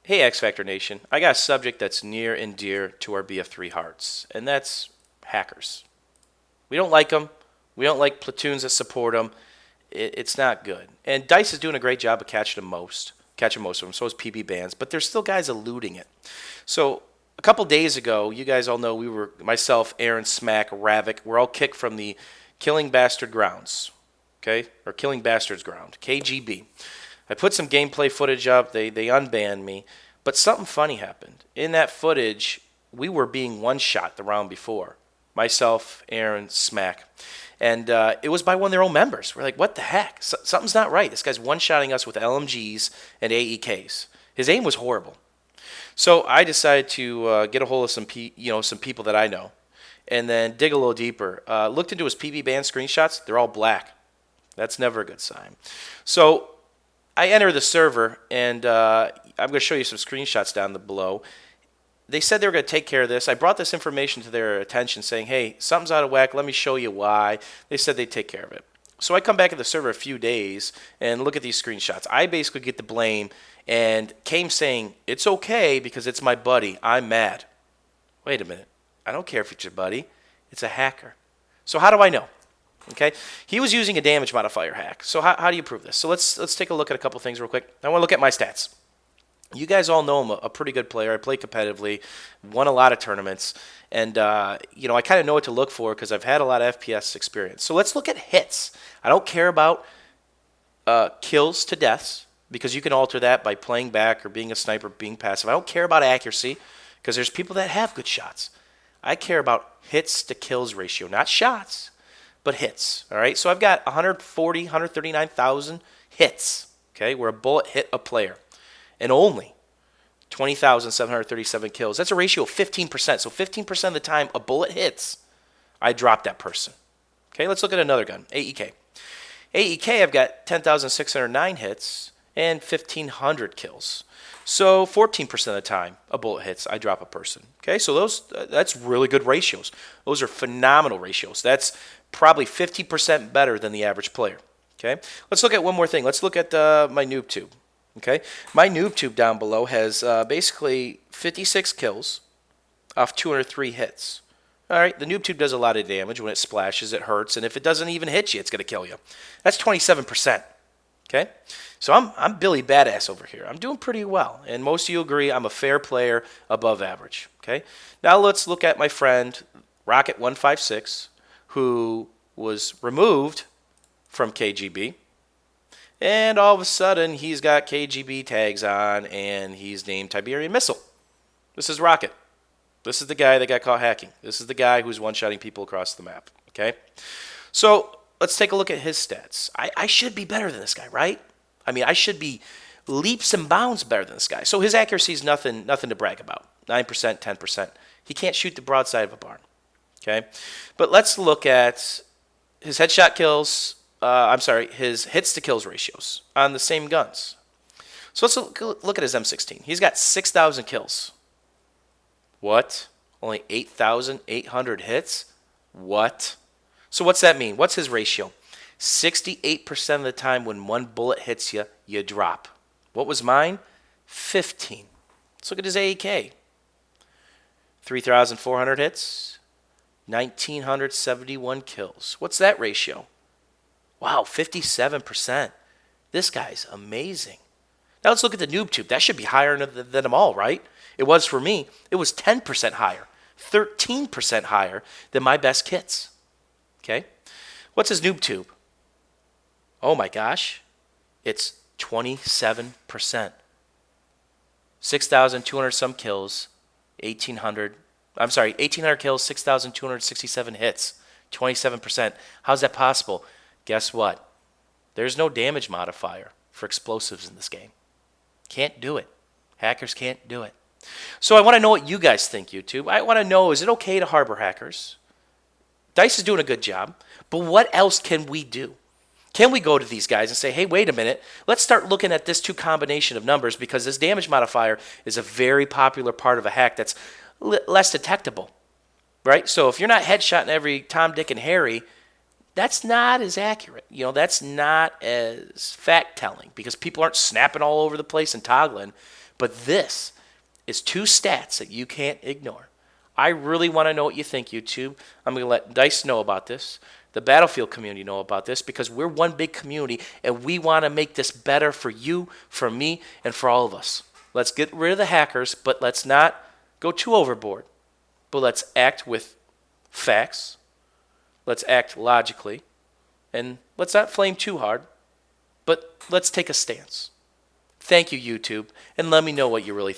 Hey X Factor Nation, I got a subject that's near and dear to our BF3 hearts, and that's hackers. We don't like them. We don't like platoons that support them. It's not good. And Dice is doing a great job of catching most of them. So is pbbans, but there's still guys eluding it. So a couple days ago, you guys all know we were myself, Aaron, Smack, Ravik. We're all kicked from the Killing Bastard grounds, okay, or Killing Bastards ground, KGB. I put some gameplay footage up. They unbanned me. But something funny happened. In that footage, we were being one-shot the round before. Myself, Aaron, Smack. And it was by one of their own members. We're like, what the heck? Something's not right. This guy's one-shotting us with LMGs and AEKs. His aim was horrible. So I decided to get a hold of some people that I know and then dig a little deeper. Looked into his PB band screenshots. They're all black. That's never a good sign. So I enter the server, and I'm going to show you some screenshots down below. They said they were going to take care of this. I brought this information to their attention saying, hey, something's out of whack. Let me show you why. They said they'd take care of it. So I come back to the server a few days and look at these screenshots. I basically get the blame and came saying, it's okay because it's my buddy. I'm mad. Wait a minute. I don't care if it's your buddy. It's a hacker. So how do I know? Okay, he was using a damage modifier hack. So how do you prove this? So let's take a look at a couple things real quick. I want to look at my stats. You guys all know I'm a pretty good player. I play competitively, won a lot of tournaments, and I kind of know what to look for because I've had a lot of FPS experience. So let's look at hits. I don't care about kills to deaths because you can alter that by playing back or being a sniper, being passive. I don't care about accuracy because there's people that have good shots. I care about hits to kills ratio, not shots, but hits. All right, so I've got 139,000 hits, okay, where a bullet hit a player, and only 20,737 kills. That's a ratio of 15%. So 15% of the time a bullet hits, I drop that person. Okay, let's look at another gun, AEK. AEK, I've got 10,609 hits and 1,500 kills. So 14% of the time a bullet hits, I drop a person. Okay, so that's really good ratios. Those are phenomenal ratios. That's probably 50% better than the average player. Okay, let's look at one more thing. Let's look at my noob tube. Okay, my noob tube down below has basically 56 kills off 203 hits. All right, the noob tube does a lot of damage. When it splashes, it hurts, and if it doesn't even hit you, it's going to kill you. That's 27%. Okay, so I'm Billy Badass over here. I'm doing pretty well, and most of you agree I'm a fair player, above average. Okay, now let's look at my friend Rocket156, who was removed from KGB, and all of a sudden he's got KGB tags on, and he's named Tiberian Missile. This is Rocket. This is the guy that got caught hacking. This is the guy who's one-shotting people across the map. Okay, so let's take a look at his stats. I should be better than this guy, right? I mean, I should be leaps and bounds better than this guy. So his accuracy is nothing to brag about. 9%, 10%. He can't shoot the broadside of a barn. Okay? But let's look at his headshot kills, his hits to kills ratios on the same guns. So let's look at his M16. He's got 6,000 kills. What? Only 8,800 hits? What? So what's that mean? What's his ratio? 68% of the time when one bullet hits you, you drop. What was mine? 15. Let's look at his AEK. 3,400 hits, 1,971 kills. What's that ratio? Wow, 57%. This guy's amazing. Now let's look at the noob tube. That should be higher than them all, right? It was for me. It was 10% higher, 13% higher than my best kits. Okay? What's his noob tube? Oh my gosh. It's 27%. 6,200 some kills, 1,800 kills, 6,267 hits, 27%. How's that possible? Guess what? There's no damage modifier for explosives in this game. Can't do it. Hackers can't do it. So I want to know what you guys think, YouTube. I want to know, is it okay to harbor hackers? Dice is doing a good job, but what else can we do? Can we go to these guys and say, hey, wait a minute, let's start looking at this two combination of numbers because this damage modifier is a very popular part of a hack that's less detectable, right? So if you're not headshotting every Tom, Dick, and Harry, that's not as accurate. That's not as fact-telling because people aren't snapping all over the place and toggling. But this is two stats that you can't ignore. I really want to know what you think, YouTube. I'm going to let Dice know about this, the Battlefield community know about this, because we're one big community, and we want to make this better for you, for me, and for all of us. Let's get rid of the hackers, but let's not go too overboard. But let's act with facts. Let's act logically. And let's not flame too hard, but let's take a stance. Thank you, YouTube, and let me know what you really think.